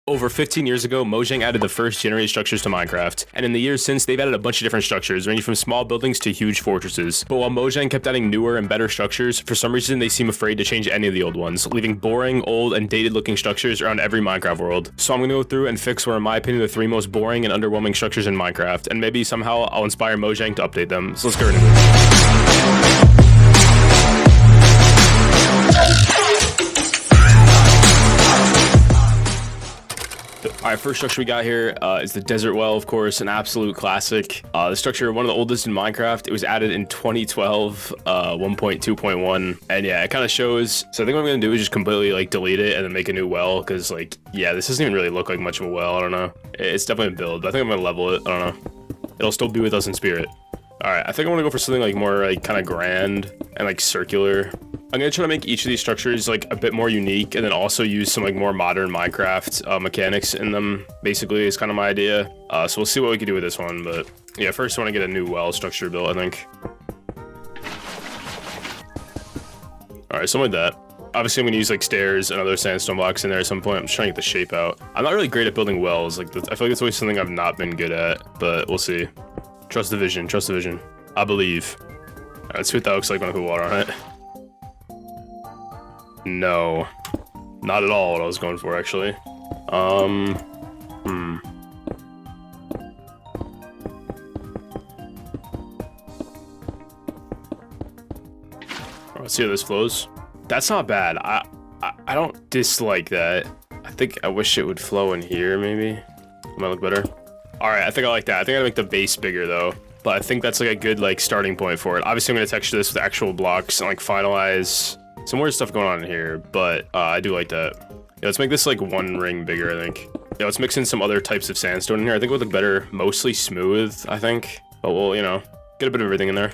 Over 15 years ago, Mojang added the first generated structures to Minecraft, and in the years since, they've added a bunch of different structures, ranging from small buildings to huge fortresses. But while Mojang kept adding newer and better structures, for some reason they seem afraid to change any of the old ones, leaving boring, old, and dated looking structures around every Minecraft world. So I'm gonna go through and fix what are in my opinion the 3 most boring and underwhelming structures in Minecraft, and maybe somehow I'll inspire Mojang to update them. So let's go into it. Alright, first structure we got here is the desert well, of course, an absolute classic. The structure, one of the oldest in Minecraft. It was added in 2012, 1.2.1, and yeah, it kind of shows. So I think what I'm gonna do is just completely like delete it and then make a new well, because like, yeah, this doesn't even really look like much of a well. I don't know. It's definitely a build, but I think I'm gonna level it. I don't know. It'll still be with us in spirit. Alright, I think I want to go for something like more like kind of grand and like circular. I'm gonna try to make each of these structures like a bit more unique, and then also use some like more modern Minecraft mechanics in them. Basically, is kind of my idea. So we'll see what we can do with this one. But yeah, first I want to get a new well structure built, I think. All right, something like that. Obviously, I'm gonna use like stairs and other sandstone blocks in there at some point. I'm just trying to get the shape out. I'm not really great at building wells. Like, I feel like it's always something I've not been good at, but we'll see. Trust the vision. Trust the vision. I believe. All right, let's see what that looks like when I put water on it. No, not at all what I was going for, actually. Let's see how this flows. That's not bad. I don't dislike that. I think I wish it would flow in here, maybe. It might look better. All right, I think I like that. I think I gotta make the base bigger, though. But I think that's like a good like starting point for it. Obviously, I'm gonna texture this with actual blocks and like finalize some weird stuff going on in here, but I do like that. Yeah, let's make this like 1 ring bigger, I think. Yeah, let's mix in some other types of sandstone in here. I think it would look better, mostly smooth, I think. But we'll, you know, get a bit of everything in there.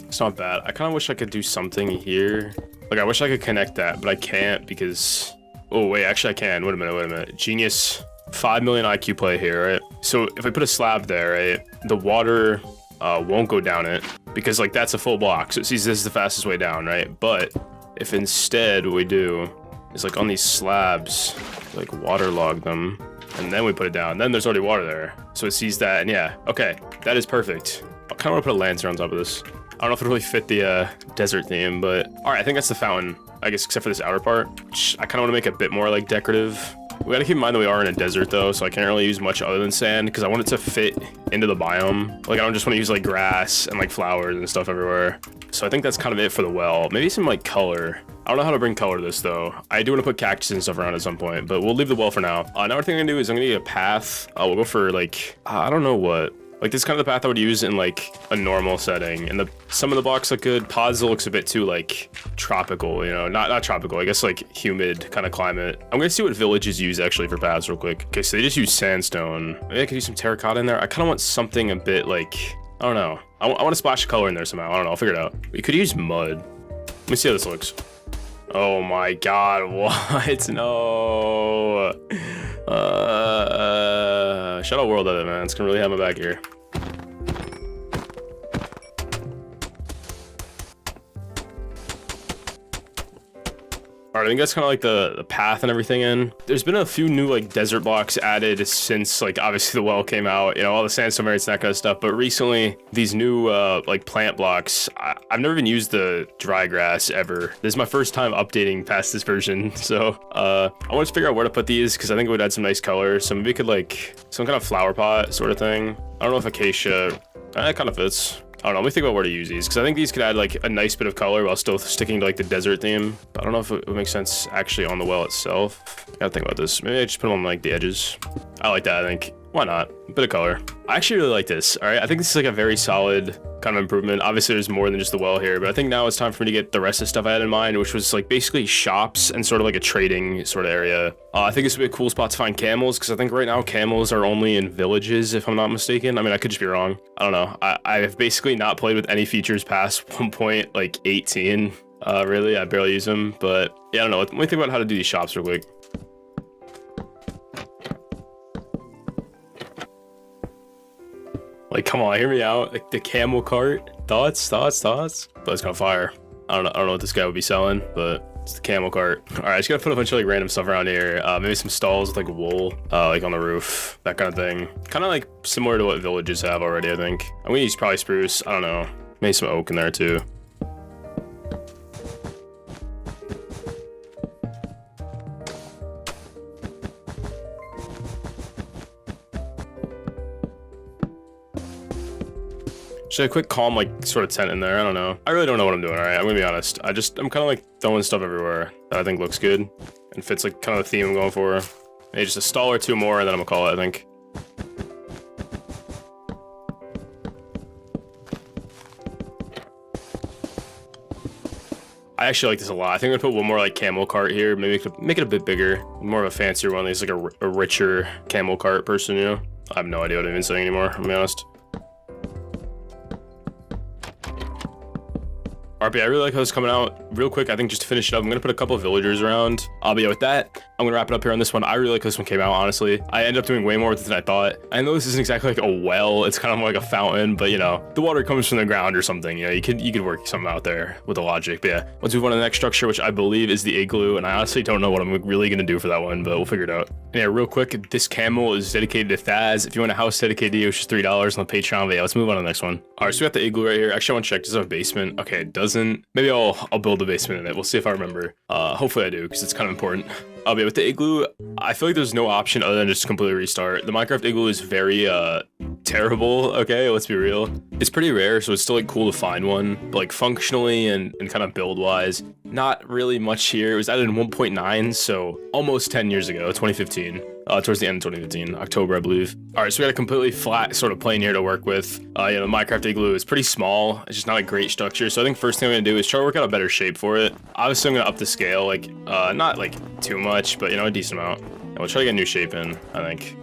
It's not bad. I kind of wish I could do something here. Like, I wish I could connect that, but I can't because... Oh, wait, actually I can. Wait a minute. Genius. 5 million IQ play here, right? So if I put a slab there, right, the water won't go down it because, like, that's a full block. So it sees this is the fastest way down, right? But if instead what we do is like on these slabs, like waterlog them, and then we put it down, then there's already water there. So it sees that, and yeah, okay, that is perfect. I kind of want to put a lantern on top of this. I don't know if it really fit the desert theme, but all right, I think that's the fountain, I guess, except for this outer part, which I kind of want to make a bit more like decorative. We gotta keep in mind that we are in a desert though, so I can't really use much other than sand because I want it to fit into the biome. Like, I don't just want to use like grass and like flowers and stuff everywhere. So I think that's kind of it for the well. Maybe some like color. I don't know how to bring color to this though. I do want to put cactus and stuff around at some point, but we'll leave the well for now. Another thing I'm gonna do is I'm gonna get a path. We'll go for like, I don't know what. Like, this is kind of the path I would use in like a normal setting, and some of the blocks look good. Pods looks a bit too like tropical, you know, not tropical, I guess like humid kind of climate. I'm gonna see what villages use actually for paths real quick. Okay, so they just use sandstone. Maybe I could use some terracotta in there. I kind of want something a bit like, I don't know. I want to splash color in there somehow. I don't know, I'll figure it out. We could use mud. Let me see how this looks. Oh my god, what? No. Shadow World of it, man. It's gonna really have my back here. Alright, I think that's kind of like the path and everything in. There's been a few new like desert blocks added since like obviously the well came out, you know, all the sandstone variants and that kind of stuff. But recently, these new like plant blocks, I've never even used the dry grass ever. This is my first time updating past this version. So I want to figure out where to put these because I think it would add some nice color. So maybe we could like some kind of flower pot sort of thing. I don't know if acacia, that kind of fits. I don't know, let me think about where to use these, because I think these could add like a nice bit of color while still sticking to like the desert theme. But I don't know if it would make sense actually on the well itself. I gotta think about this. Maybe I just put them on like the edges. I like that, I think. Why not? A bit of color. I actually really like this, all right? I think this is like a very solid kind of improvement. Obviously, there's more than just the well here, but I think now it's time for me to get the rest of the stuff I had in mind, which was like basically shops and sort of like a trading sort of area. I think this would be a cool spot to find camels, because I think right now camels are only in villages, if I'm not mistaken. I mean, I could just be wrong. I don't know. I've basically not played with any features past 1.18. Really, I barely use them, but yeah, I don't know. Let me think about how to do these shops real quick. Like, come on, hear me out. Like, the camel cart. Thoughts? But it's kind of fire. I don't know what this guy would be selling, but It's the camel cart. All right, I just gotta put a bunch of like random stuff around here. Maybe some stalls with like wool, like on the roof, that kind of thing. Kind of like similar to what villages have already, I think. I'm gonna use probably spruce. I don't know. Maybe some oak in there too. Should a quick calm like sort of tent in there. I don't know. I really don't know what I'm doing. All right, I'm gonna be honest. I'm kind of like throwing stuff everywhere that I think looks good and fits like kind of the theme I'm going for. Maybe just a stall or two more, and then I'm gonna call it, I think. I actually like this a lot. I think I'm gonna put one more like camel cart here. Maybe make it a bit bigger, more of a fancier one. It's like a richer camel cart person, you know? I have no idea what I'm even saying anymore, I'm gonna be honest. RP, I really like how it's coming out. Real quick, I think just to finish it up, I'm gonna put a couple of villagers around. But yeah, with that, I'm gonna wrap it up here on this one. I really like how this one came out, honestly. I ended up doing way more with it than I thought. I know this isn't exactly like a well, it's kind of more like a fountain, but you know, the water comes from the ground or something. You know, you could work something out there with the logic. But yeah, let's move on to the next structure, which I believe is the igloo, and I honestly don't know what I'm really gonna do for that one, but we'll figure it out. And yeah, real quick, this camel is dedicated to Thaz. If you want a house dedicated to you, it's just $3 on the Patreon. But yeah, let's move on to the next one. All right, so we got the igloo right here. Actually, I want to check, does it have a basement? Okay, it doesn't. Maybe I'll build a basement in it. We'll see if I remember. Hopefully I do, because it's kind of important. But with the igloo, I feel like there's no option other than just completely restart. The Minecraft igloo is very terrible. Okay, let's be real. It's pretty rare, so it's still like cool to find one. But like functionally and kind of build wise, not really much here. It was added in 1.9, so almost 10 years ago, 2015. Towards the end of 2015, October, I believe. All right, so we got a completely flat sort of plane here to work with. Yeah, the Minecraft igloo is pretty small. It's just not a great structure. So I think first thing I'm gonna do is try to work out a better shape for it. Obviously, I'm gonna up the scale, like not like too much, but you know, a decent amount. And we'll try to get a new shape in. I think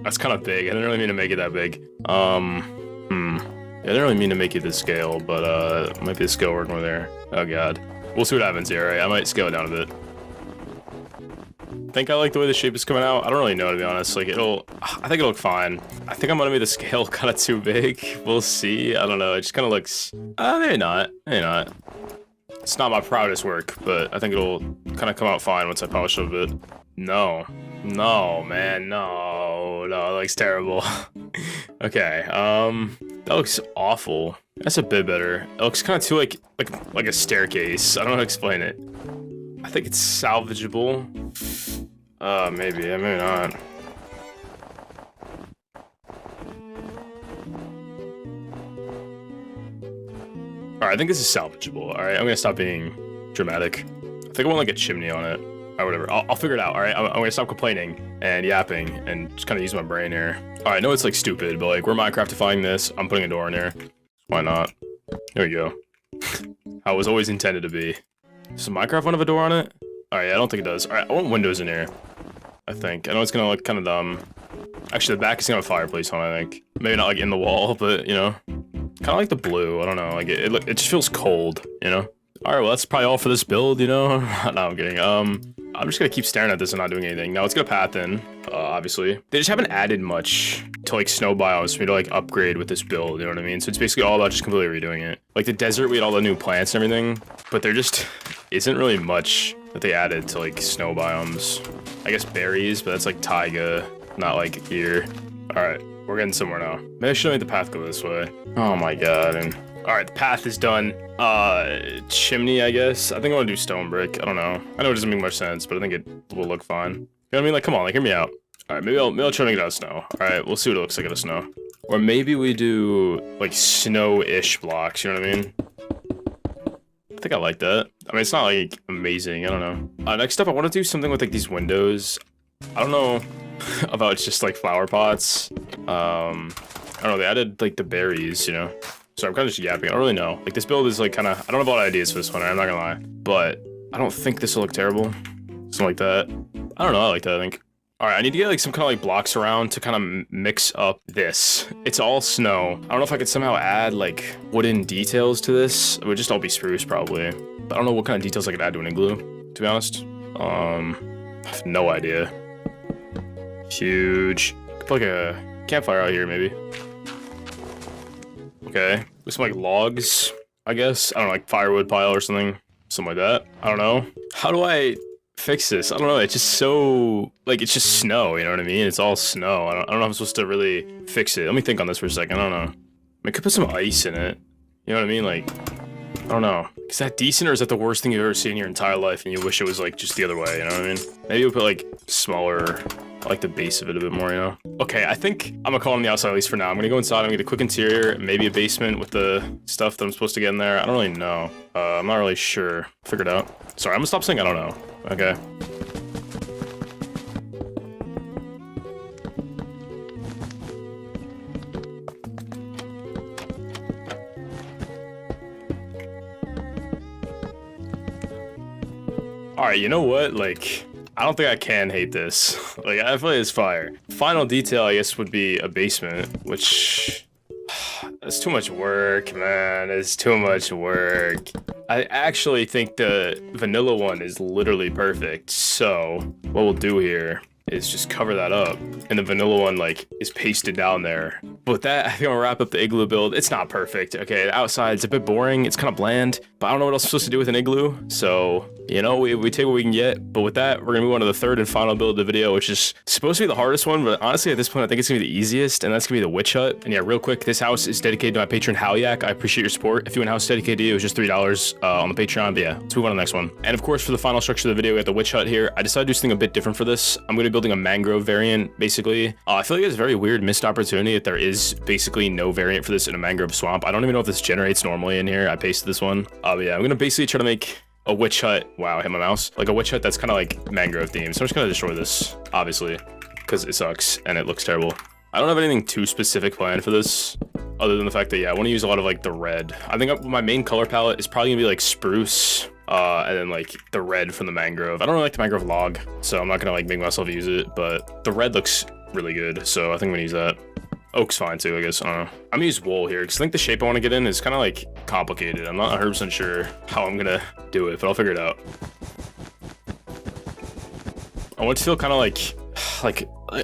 that's kind of big. I didn't really mean to make it that big. Yeah, I didn't really mean to make it this scale, but might be the scale working over there. Oh god, we'll see what happens here. Right, I might scale it down a bit. I think I like the way the shape is coming out. I don't really know, to be honest. Like I think it'll look fine. I think I'm gonna make the scale kind of too big. We'll see. I don't know. It just kind of looks. Maybe not. Maybe not. It's not my proudest work, but I think it'll kind of come out fine once I polish it a bit. No, man, no, it looks terrible. Okay. That looks awful. That's a bit better. It looks kind of too like a staircase. I don't know how to explain it. I think it's salvageable. Maybe, maybe not. Alright, I think this is salvageable. Alright, I'm gonna stop being dramatic. I think I want like a chimney on it. Or whatever. I'll figure it out, alright? I'm gonna stop complaining and yapping and just kind of use my brain here. Alright, I know it's like stupid, but like we're Minecraftifying this. I'm putting a door in here. Why not? There we go. How it was always intended to be. Does Minecraft want to have a door on it? Alright, I don't think it does. Alright, I want windows in here. I think. I know it's gonna look kind of dumb. Actually, the back is gonna have a fireplace on, I think. Maybe not like in the wall, but you know. Kind of like the blue. I don't know. Like it just feels cold, you know? Alright, well that's probably all for this build, you know? No, I'm kidding. I'm just gonna keep staring at this and not doing anything. Now let's get a path in, obviously. They just haven't added much to like snow biomes for me to like upgrade with this build, you know what I mean? So it's basically all about just completely redoing it. Like the desert, we had all the new plants and everything, but there just isn't really much that they added to like snow biomes. I guess berries, but that's like taiga, not like here. Alright, we're getting somewhere now. Maybe I should make the path go this way. Oh my god. And alright, the path is done. Chimney, I guess. I think I want to do stone brick. I don't know. I know it doesn't make much sense, but I think it will look fine. You know what I mean? Like, come on, like, hear me out. Alright, maybe I'll try to make it out of snow. Alright, we'll see what it looks like out of snow. Or maybe we do, like, snow-ish blocks, you know what I mean? I think I like that. I mean, it's not, like, amazing. I don't know. Next up, I want to do something with, like, these windows. I don't know about just, like, flower pots. I don't know, they added, like, the berries, you know? So I'm kind of just yapping. I don't really know. Like, this build is, like, kind of... I don't have a lot of ideas for this one, I'm not gonna lie. But I don't think this will look terrible. Something like that. I don't know, I like that, I think. Alright, I need to get, like, some kind of, like, blocks around to kind of mix up this. It's all snow. I don't know if I could somehow add, like, wooden details to this. It would just all be spruce, probably. But I don't know what kind of details I could add to an igloo, to be honest. I have no idea. Huge. Could put, like, a campfire out here, maybe. Okay. With some, like, logs, I guess. I don't know, like, firewood pile or something. Something like that. I don't know. How do I fix this? I don't know. It's just so, like, it's just snow, you know what I mean? It's all snow. I don't know if I'm supposed to really fix it. Let me think on this for a second. I don't know. I could put some ice in it. You know what I mean? Like, I don't know. Is that decent, or is that the worst thing you've ever seen in your entire life and you wish it was, like, just the other way, you know what I mean? Maybe we'll put, like, smaller, I like the base of it a bit more, you know? Okay, I think I'm gonna call on the outside at least for now. I'm gonna go inside, I'm gonna get a quick interior, maybe a basement with the stuff that I'm supposed to get in there. I don't really know. I'm not really sure. Figure it out. Sorry, I'm gonna stop saying I don't know. Okay. Alright, you know what? Like, I don't think I can hate this. Like, I feel like it's fire. Final detail, I guess, would be a basement, which... That's too much work, man. It's too much work. I actually think the vanilla one is literally perfect. So, what we'll do here is just cover that up. And the vanilla one, like, is pasted down there. But with that, I think I'm gonna wrap up the igloo build. It's not perfect, okay? The outside, it's a bit boring. It's kind of bland. But I don't know what else I'm supposed to do with an igloo. So, you know, we take what we can get. But with that, we're gonna move on to the third and final build of the video, which is supposed to be the hardest one. But honestly, at this point, I think it's gonna be the easiest. And that's gonna be the witch hut. And yeah, real quick, this house is dedicated to my patron, Halyak. I appreciate your support. If you want a house dedicated to you, it was just $3 on the Patreon. But yeah, let's move on to the next one. And of course, for the final structure of the video, we got the witch hut here. I decided to do something a bit different for this. I'm gonna be building a mangrove variant, basically. I feel like it's a very weird missed opportunity that there is basically no variant for this in a mangrove swamp. I don't even know if this generates normally in here. I pasted this one. But yeah, I'm gonna basically try to make a witch hut. Wow, I hit my mouse. Like a witch hut that's kind of like mangrove themed. So I'm just gonna destroy this, obviously, because it sucks and it looks terrible. I don't have anything too specific planned for this, other than the fact that, yeah, I want to use a lot of like the red. I think my main color palette is probably gonna be like spruce, and then like the red from the mangrove. I don't really like the mangrove log, so I'm not gonna like make myself use it, but the red looks really good, so I think I'm gonna use that. Oak's fine too, I guess. I don't know. I'm gonna use wool here because I think the shape I want to get in is kind of like complicated. I'm not 100% sure how I'm gonna do it, but I'll figure it out. I want it to feel kind of like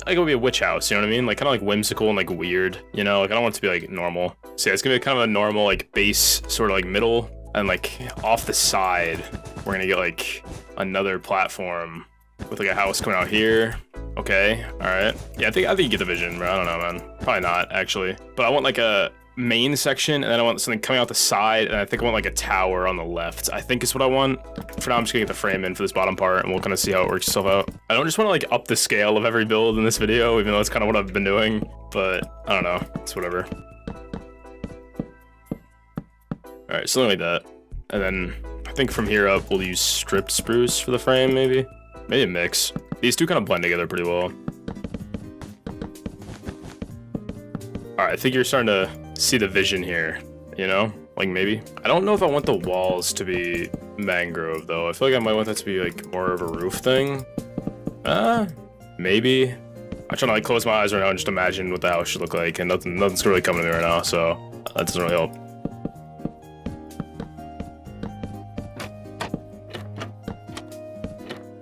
it would be a witch house, you know what I mean? Like kind of like whimsical and like weird, you know? Like I don't want it to be like normal. So yeah, it's gonna be kind of a normal like base, sort of like middle, and like off the side, we're gonna get like another platform with like a house coming out here. Okay, all right. Yeah, I think you get the vision, but I don't know, man. Probably not, actually. But I want like a main section, and then I want something coming out the side, and I think I want like a tower on the left, I think is what I want. For now, I'm just gonna get the frame in for this bottom part, and we'll kind of see how it works itself out. I don't just want to like up the scale of every build in this video, even though that's kind of what I've been doing, but I don't know, it's whatever. All right, something like that. And then I think from here up, we'll use stripped spruce for the frame, maybe a mix. These two kind of blend together pretty well. All right, I think you're starting to see the vision here, you know? Like maybe. I don't know if I want the walls to be mangrove though. I feel like I might want that to be like more of a roof thing. Maybe. I'm trying to like close my eyes right now and just imagine what the house should look like, and nothing's really coming to me right now, so that doesn't really help.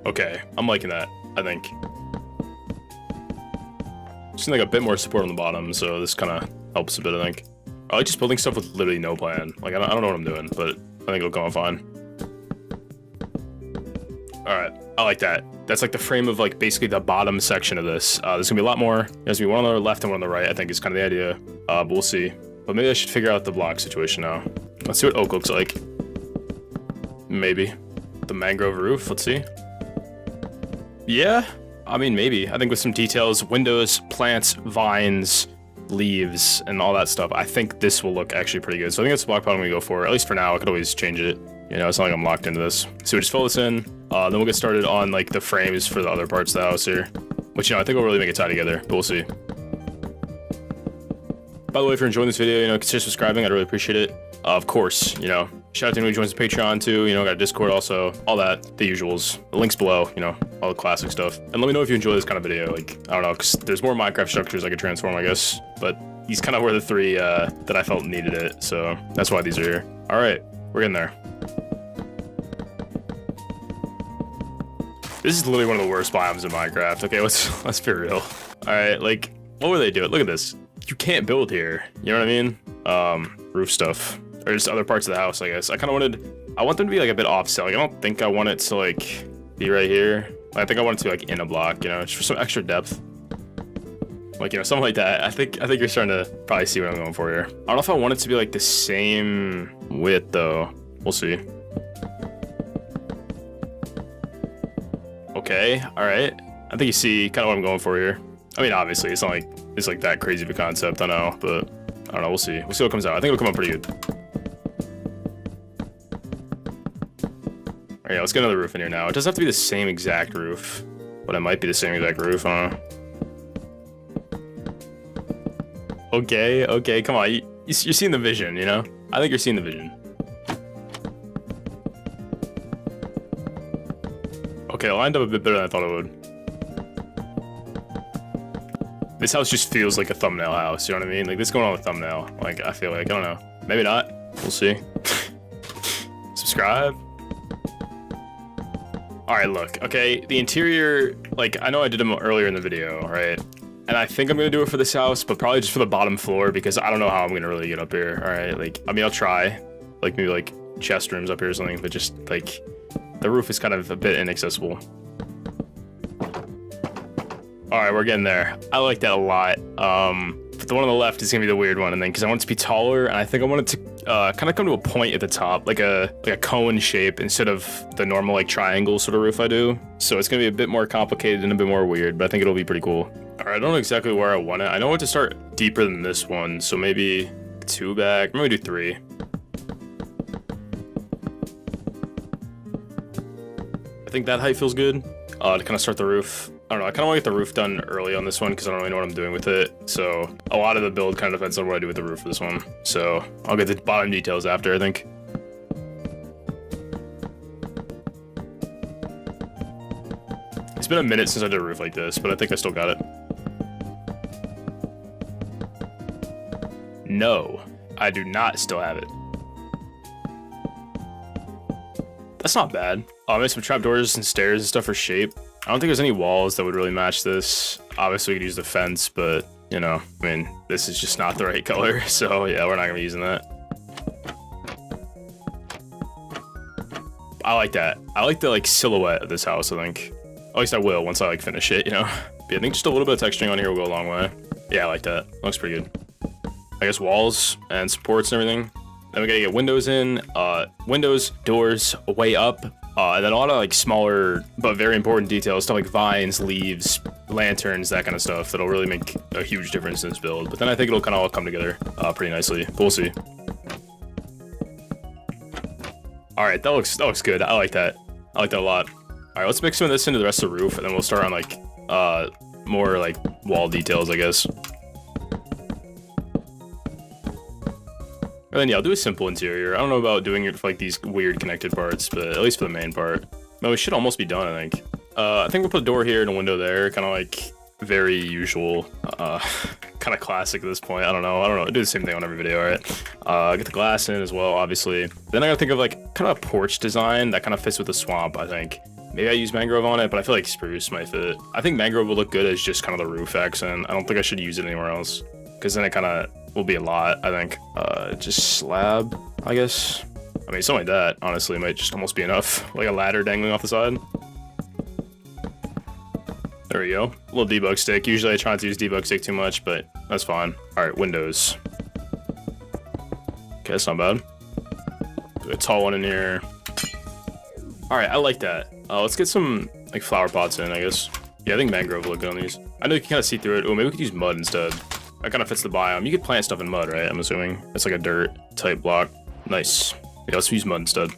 Okay, I'm liking that, I think. Just need like a bit more support on the bottom, so this kind of helps a bit, I think. I like just building stuff with literally no plan. Like, I don't know what I'm doing, but I think it'll come out fine. Alright, I like that. That's like the frame of like basically the bottom section of this. There's gonna be a lot more. There's gonna be one on the left and one on the right, I think is kind of the idea. But we'll see. But maybe I should figure out the block situation now. Let's see what oak looks like. Maybe. The mangrove roof, let's see. Yeah, I mean, maybe. I think with some details, windows, plants, vines, leaves, and all that stuff, I think this will look actually pretty good. So I think that's the block pattern we go for. At least for now, I could always change it. You know, it's not like I'm locked into this. So we just fill this in, then we'll get started on like the frames for the other parts of the house here. Which, you know, I think will really make it tie together, but we'll see. By the way, if you're enjoying this video, you know, consider subscribing. I'd really appreciate it. Of course, you know, shout out to anyone who joins the Patreon too, you know, got a Discord also, all that, the usuals, the links below, you know, all the classic stuff. And let me know if you enjoy this kind of video, like, I don't know, because there's more Minecraft structures I could transform, I guess, but these kind of were the three that I felt needed it, so that's why these are here. All right, we're getting there. This is literally one of the worst biomes in Minecraft. Okay, let's be real. All right, like, what were they doing? Look at this. You can't build here, you know what I mean? Roof stuff. Or just other parts of the house, I guess. I kind of wanted I want them to be like a bit offset. Like I don't think I want it to like be right here. I think I want it to be like in a block, you know, just for some extra depth. Like, you know, something like that. I think you're starting to probably see what I'm going for here. I don't know if I want it to be like the same width though. We'll see. Okay, all right. I think you see kind of what I'm going for here. I mean, obviously, it's not like it's like that crazy of a concept, I know, but I don't know. We'll see. We'll see what comes out. I think it'll come out pretty good. All right, let's get another roof in here now. It doesn't have to be the same exact roof, but it might be the same exact roof, huh? Okay, come on. You're seeing the vision, you know? I think you're seeing the vision. Okay, it lined up a bit better than I thought it would. This house just feels like a thumbnail house, you know what I mean? Like, this is going on a thumbnail. Like, I feel like, I don't know. Maybe not. We'll see. Subscribe. Alright, look. Okay, the interior, like, I know I did them earlier in the video, right? And I think I'm gonna do it for this house, but probably just for the bottom floor, because I don't know how I'm gonna really get up here, alright? Like, I mean, I'll try. Like, maybe, like, chest rooms up here or something, but just, like, the roof is kind of a bit inaccessible. Alright, we're getting there. I like that a lot. But the one on the left is gonna be the weird one, and then because I want it to be taller, and I think I want it to kind of come to a point at the top, like a cone shape instead of the normal like triangle sort of roof I do. So it's gonna be a bit more complicated and a bit more weird, but I think it'll be pretty cool. Alright, I don't know exactly where I want it. I know what to start deeper than this one, so maybe 2 back, maybe do 3. I think that height feels good to kind of start the roof. I don't know, I kind of want to get the roof done early on this one because I don't really know what I'm doing with it. So a lot of the build kind of depends on what I do with the roof for this one. So I'll get the bottom details after, I think. It's been a minute since I did a roof like this, but I think I still got it. No, I do not still have it. That's not bad. I made some trapdoors and stairs and stuff for shape. I don't think there's any walls that would really match this. Obviously, we could use the fence, but, you know, I mean, this is just not the right color. So, yeah, we're not going to be using that. I like that. I like the, like, silhouette of this house, I think. At least I will once I, like, finish it, you know? But yeah, I think just a little bit of texturing on here will go a long way. Yeah, I like that. Looks pretty good. I guess walls and supports and everything. Then we gotta get windows in. Windows, doors, way up. And then a lot of like smaller but very important details, stuff like vines, leaves, lanterns, that kind of stuff that'll really make a huge difference in this build. But then I think it'll kind of all come together pretty nicely. But we'll see. All right, that looks good. I like that. I like that a lot. All right, let's mix some of this into the rest of the roof, and then we'll start on like more like wall details, I guess. And then yeah, I'll do a simple interior. I don't know about doing it for like these weird connected parts, but at least for the main part. No, we should almost be done, I think. I think we'll put a door here and a window there, kind of like very usual, kind of classic at this point. I don't know. I do the same thing on every video, right? Get the glass in as well, obviously. Then I gotta think of like kind of a porch design that kind of fits with the swamp, I think. Maybe I use mangrove on it, but I feel like spruce might fit. I think mangrove will look good as just kind of the roof accent. I don't think I should use it anywhere else, because then it kind of will be a lot, I think. Just slab, I guess. I mean, something like that, honestly, might just almost be enough. Like a ladder dangling off the side. There we go. A little debug stick. Usually I try not to use debug stick too much, but that's fine. All right, windows. Okay, that's not bad. Do a tall one in here. All right, I like that. Let's get some like flower pots in, I guess. Yeah, I think mangrove will look good on these. I know you can kind of see through it. Oh, maybe we could use mud instead. That kind of fits the biome. You could plant stuff in mud, right? I'm assuming. It's like a dirt type block. Nice. Yeah, let's use mud instead.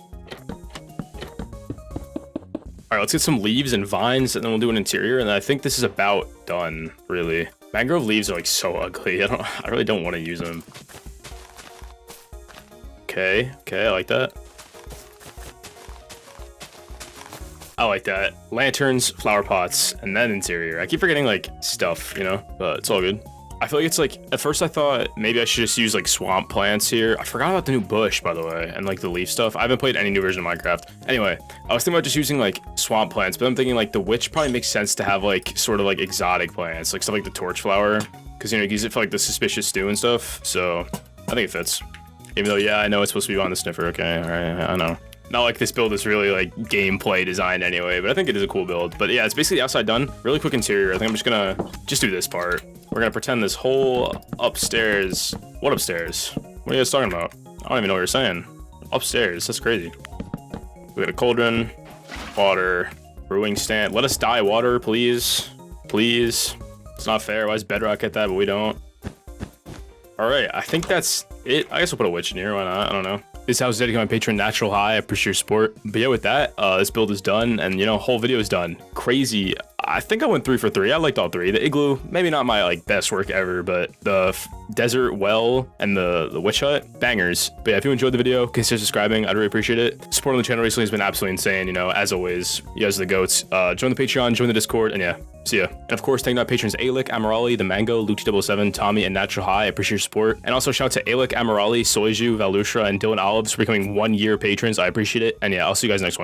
Alright, let's get some leaves and vines, and then we'll do an interior, and I think this is about done, really. Mangrove leaves are like so ugly. I really don't want to use them. Okay, I like that. I like that. Lanterns, flower pots, and then interior. I keep forgetting like stuff, you know, but it's all good. I feel like it's like, at first I thought maybe I should just use like swamp plants here. I forgot about the new bush, by the way, and like the leaf stuff. I haven't played any new version of Minecraft. Anyway, I was thinking about just using like swamp plants, but I'm thinking like the witch probably makes sense to have like sort of like exotic plants, like stuff like the torch flower, because you know, you use it for like the suspicious stew and stuff. So I think it fits. Even though, yeah, I know it's supposed to be on the sniffer. Okay, all right, I know. Not like this build is really like gameplay designed anyway, but I think it is a cool build. But yeah, it's basically the outside done. Really quick interior. I think I'm just gonna do this part. We're gonna pretend this whole upstairs. What upstairs? What are you guys talking about? I don't even know what you're saying. Upstairs, that's crazy. We got a cauldron, water, brewing stand. Let us die, water, please. Please. It's not fair. Why does Bedrock get that, but we don't? All right, I think that's it. I guess we'll put a witch in here. Why not? I don't know. This house is dedicated to my patron Natural High. I appreciate your support. But yeah, with that, this build is done, and you know, whole video is done. Crazy. I think I went 3 for 3. I liked all 3. The igloo, maybe not my like best work ever, but the desert well and the witch hut, bangers. But yeah, if you enjoyed the video, consider subscribing. I'd really appreciate it. Support on the channel recently has been absolutely insane. You know, as always, you guys are the goats. Join the Patreon, join the Discord, and yeah, see ya. And of course, thank you to my patrons Alec, Amarali, The Mango, Luchi007, Tommy, and Natural High. I appreciate your support. And also shout out to Alec, Amarali, Soiju, Valusha, and Dylan Olives for becoming 1-year patrons. I appreciate it. And yeah, I'll see you guys next one.